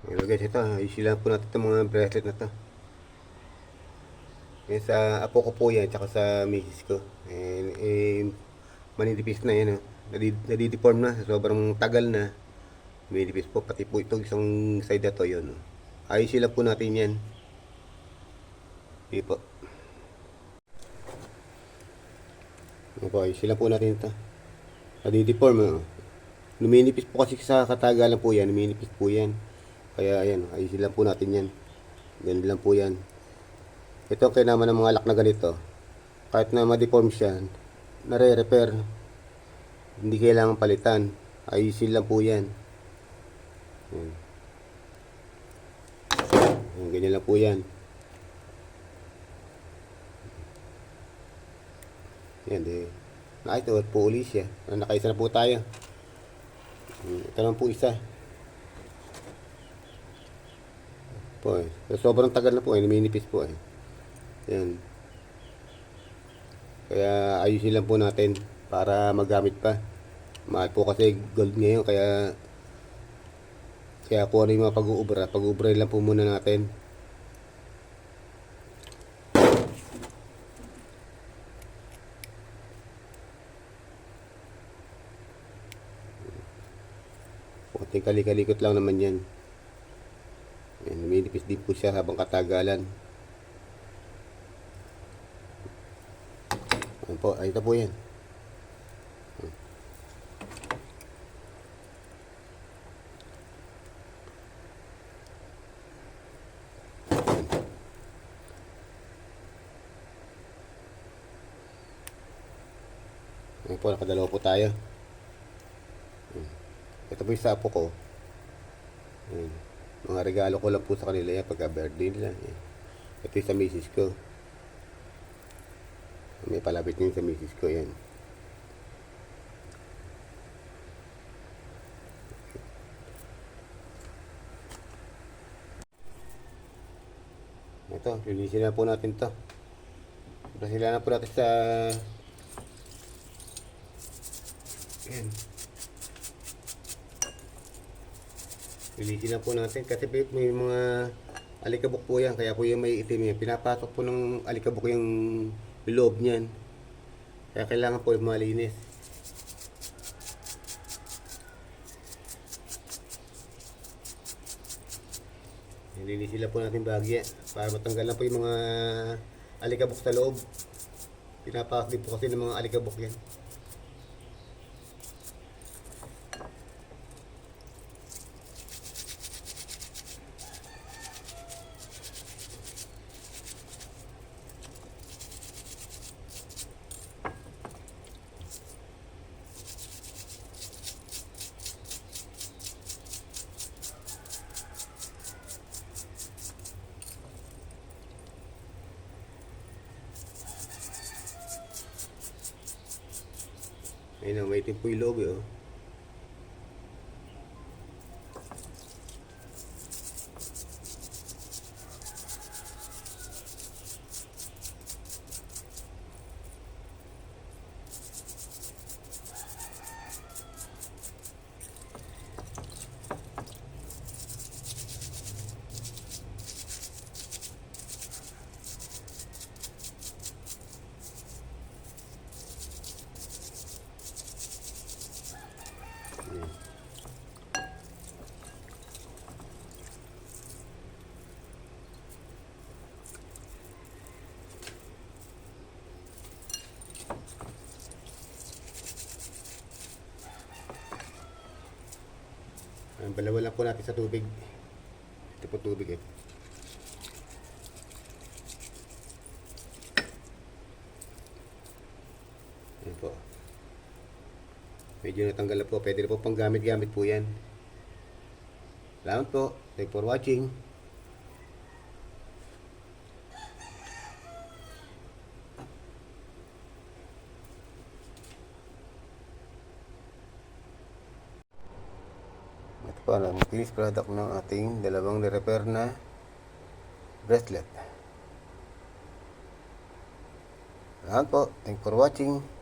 Ayun guys, ito, isilan po natin itong mga bracelet na to. Yan sa apo ko po yan, tsaka sa misis ko. Manidipis na yan, oh. Nadideform na, sobrang tagal na. Manidipis po, pati po itong isang side na to, yun. Oh. Ayusin lang po natin yan. Hindi po. Yan po, ayusin lang po natin ito. Nadideform, oh. Luminipis po kasi sa katagalan po yan, luminipis po yan. Kaya ayan, ayusin lang po natin yan. Ganun lang po yan. Ito ang kailangan ng mga lock na ganito. Kahit na ma-deform siya, nare-repair. Hindi kailangan palitan. Ayusin lang po yan. Ayan. Ayan, ganyan lang po yan. Ayan, di. Ito po ulit siya. Nakaisa na po tayo. Ito lang po isa. Po eh. Sobrang tagal na po eh. Minipis po eh. Yan. Kaya ayusin lang po natin para magamit pa. Mahal po kasi gold ngayon kaya kung ano yung mga pag-uubra. Pag-uubra lang po muna natin. Kunting kalikalikot lang naman yan. Ayan, minipis din po siya habang katagalan. Ayan po, ay ito po yan. Ayan po, nakadalawa po tayo. Ito po yung sa apo ko. Ayan. Mga regalo ko lang po sa kanila yan pagka birthday nila. Ayan. Ito yung sa misis ko. May palapit yung sa misis ko. Yan. Ito, linisin na po natin to. Brasilan na po natin sa yan. Linisin na po natin kasi may mga alikabok po yan. Kaya po yung may itim yan. Pinapasok po ng alikabok yung loob niyan. Kaya kailangan po malinis. Linisin lang po natin bahagya para matanggal na po yung mga alikabok sa loob. Pinapasok din po kasi ng mga alikabok yan. Ayun na, may itim po yung loob eh, oh. Balawan lang po natin sa tubig. Ito po tubig eh. Ayan po. Medyo natanggal na po. Pwede na po pang gamit-gamit po yan. Salamat po. Thank you for watching. Ito po ang finished product ng ating dalawang ni-repair na bracelet. Salamat po. Thank you for watching.